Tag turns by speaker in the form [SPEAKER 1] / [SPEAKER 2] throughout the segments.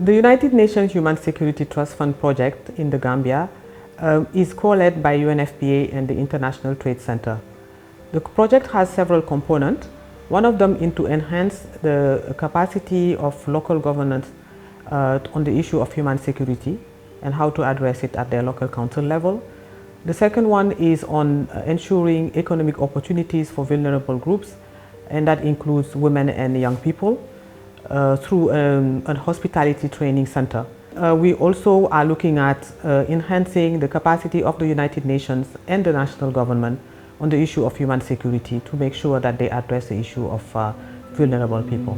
[SPEAKER 1] The United Nations Human Security Trust Fund project in the Gambia is co-led by UNFPA and the International Trade Center. The project has several components. One of them is to enhance the capacity of local governments on the issue of human security and how to address it at their local council level. The second one is on ensuring economic opportunities for vulnerable groups, and that includes women and young people through a hospitality training center. We also are looking at enhancing the capacity of the United Nations and the national government on the issue of human security to make sure that they address the issue of vulnerable people.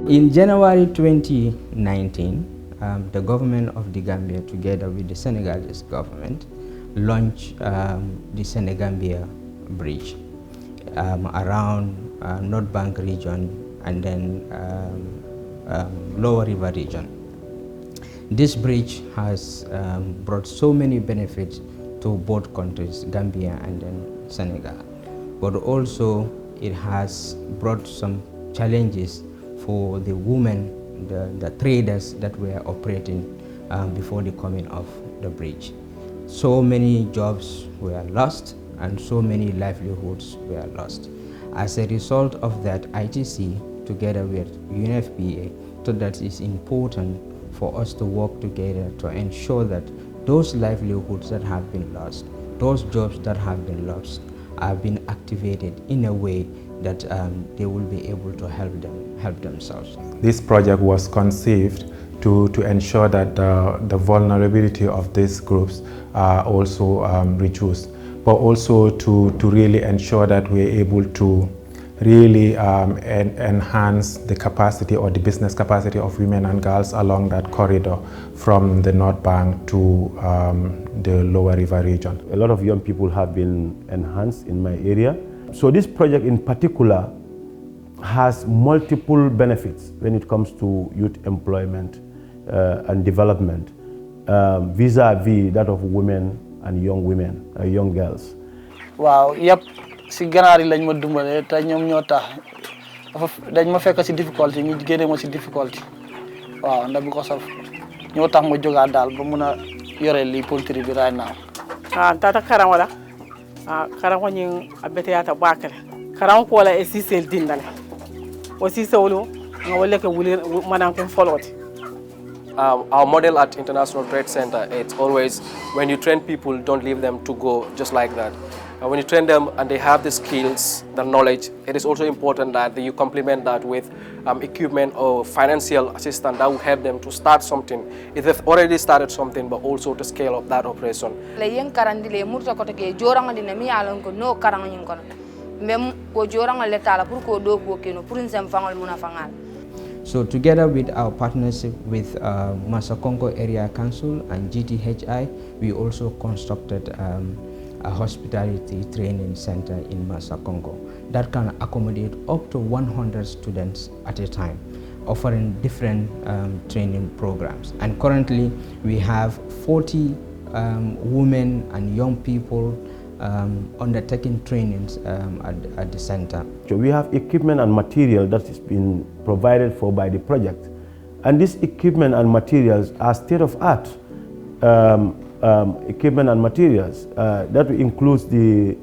[SPEAKER 2] In January 2019, the government of the Gambia, together with the Senegalese government, launched the Senegambia Bridge around North Bank region and then Lower River region. This bridge has brought so many benefits to both countries, Gambia and then Senegal. But also it has brought some challenges for the women, the traders that were operating before the coming of the bridge. So many jobs were lost and so many livelihoods were lost. As a result of that, ITC, together with UNFPA, thought that it's important for us to work together to ensure that those livelihoods that have been lost, those jobs that have been lost, are being activated in a way that they will be able to help themselves.
[SPEAKER 3] This project was conceived to ensure that the vulnerability of these groups are also reduced, but also to really ensure that we're able to really enhance the capacity or the business capacity of women and girls along that corridor from the North Bank to the Lower River region.
[SPEAKER 4] A lot of young people have been enhanced in my area. So this project in particular has multiple benefits when it comes to youth employment and development vis-a-vis that of women and young girls.
[SPEAKER 5] Wow, yep. Si ganaar yi lañ ma dumbale te ñoom ñoo tax dañ ma fekk si difficulty ñu génne ma si difficulty waaw ndax because of ñoo tax ma jógaat daal ba mun a yore lii poultry bi right now.
[SPEAKER 6] Tata karan wala karan ko ñing abete yata bakale karan ko wala e sisel dindale o sisewulu nga wala ke wuli manan ko foloti.
[SPEAKER 7] Our model at International Trade Center, it's always when you train people, don't leave them to go just like that. When you train them and they have the skills, the knowledge, it is also important that you complement that with equipment or financial assistance that will help them to start something. If they've already started something, but also to scale up that operation.
[SPEAKER 2] So together with our partnership with Masakongo Area Council and GTHI, we also constructed a hospitality training center in Masakongo that can accommodate up to 100 students at a time, offering different training programs. And currently we have 40 women and young people undertaking trainings at the center.
[SPEAKER 4] So we have equipment and material that is being provided for by the project, and this equipment and materials are state-of-art equipment and materials. That includes the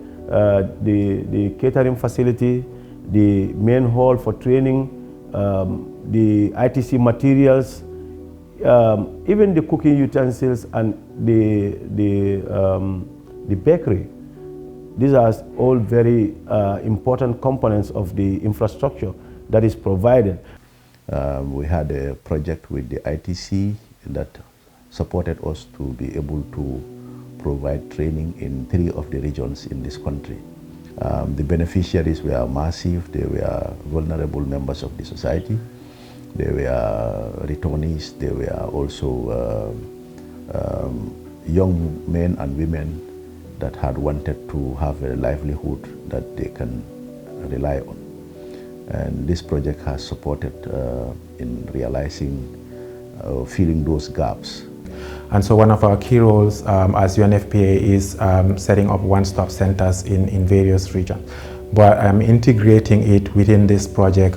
[SPEAKER 4] catering facility, the main hall for training, the ITC materials, even the cooking utensils and the bakery. These are all very important components of the infrastructure that is provided.
[SPEAKER 8] We had a project with the ITC that supported us to be able to provide training in 3 of the regions in this country. The beneficiaries were massive. They were vulnerable members of the society. They were returnees. They were also young men and women that had wanted to have a livelihood that they can rely on. And this project has supported in realizing, filling those gaps.
[SPEAKER 3] And so one of our key roles as UNFPA is setting up one-stop centers in various regions. but integrating it within this project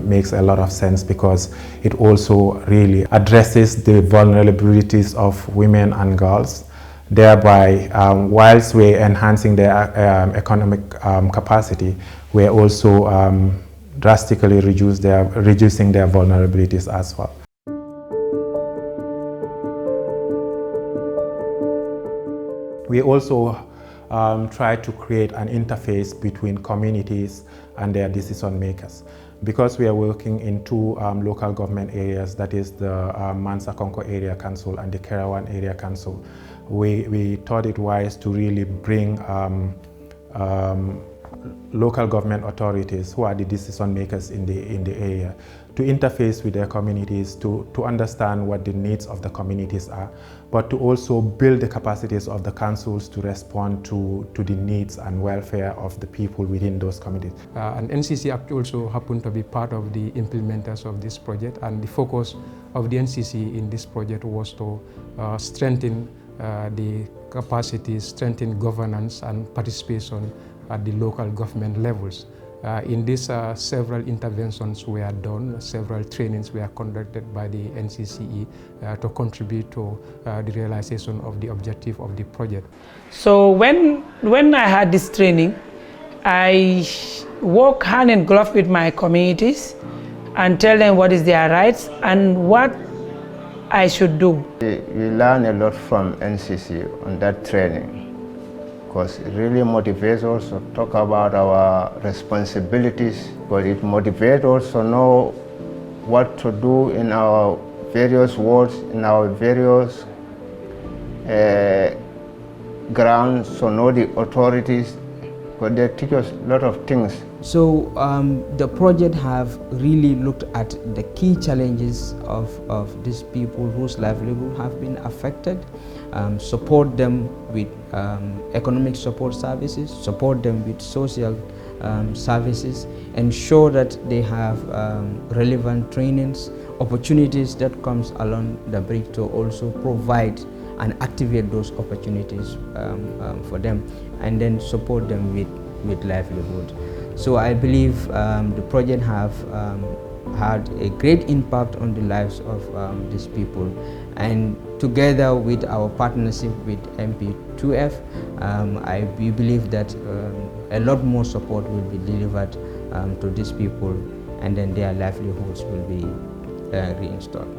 [SPEAKER 3] makes a lot of sense because it also really addresses the vulnerabilities of women and girls, thereby whilst we're enhancing their economic capacity, we're also drastically reducing their vulnerabilities as well. We also try to create an interface between communities and their decision makers. Because we are working in two local government areas, that is the Mansa Konko Area Council and the Kerawan Area Council, we thought it wise to really bring local government authorities who are the decision makers in the area to interface with their communities, to understand what the needs of the communities are, but to also build the capacities of the councils to respond to the needs and welfare of the people within those communities.
[SPEAKER 9] And NCC also happened to be part of the implementers of this project, and the focus of the NCC in this project was to strengthen the capacities, strengthen governance and participation at the local government levels. In this, several interventions were done, several trainings were conducted by the NCCE to contribute to the realization of the objective of the project.
[SPEAKER 10] So when I had this training, I work hand in glove with my communities and tell them what is their rights and what I should do.
[SPEAKER 11] We learn a lot from NCC on that training, because it really motivates us to talk about our responsibilities, but it motivates us to know what to do in our various wards, in our various grounds, to know the authorities, but they teach us a lot of things.
[SPEAKER 2] So the project have really looked at the key challenges of these people whose livelihood have been affected, support them with economic support services, support them with social services, ensure that they have relevant trainings, opportunities that comes along the bridge to also provide and activate those opportunities for them, and then support them with livelihood. So I believe the project have had a great impact on the lives of these people, and together with our partnership with MP2F, we believe that a lot more support will be delivered to these people, and then their livelihoods will be reinstalled.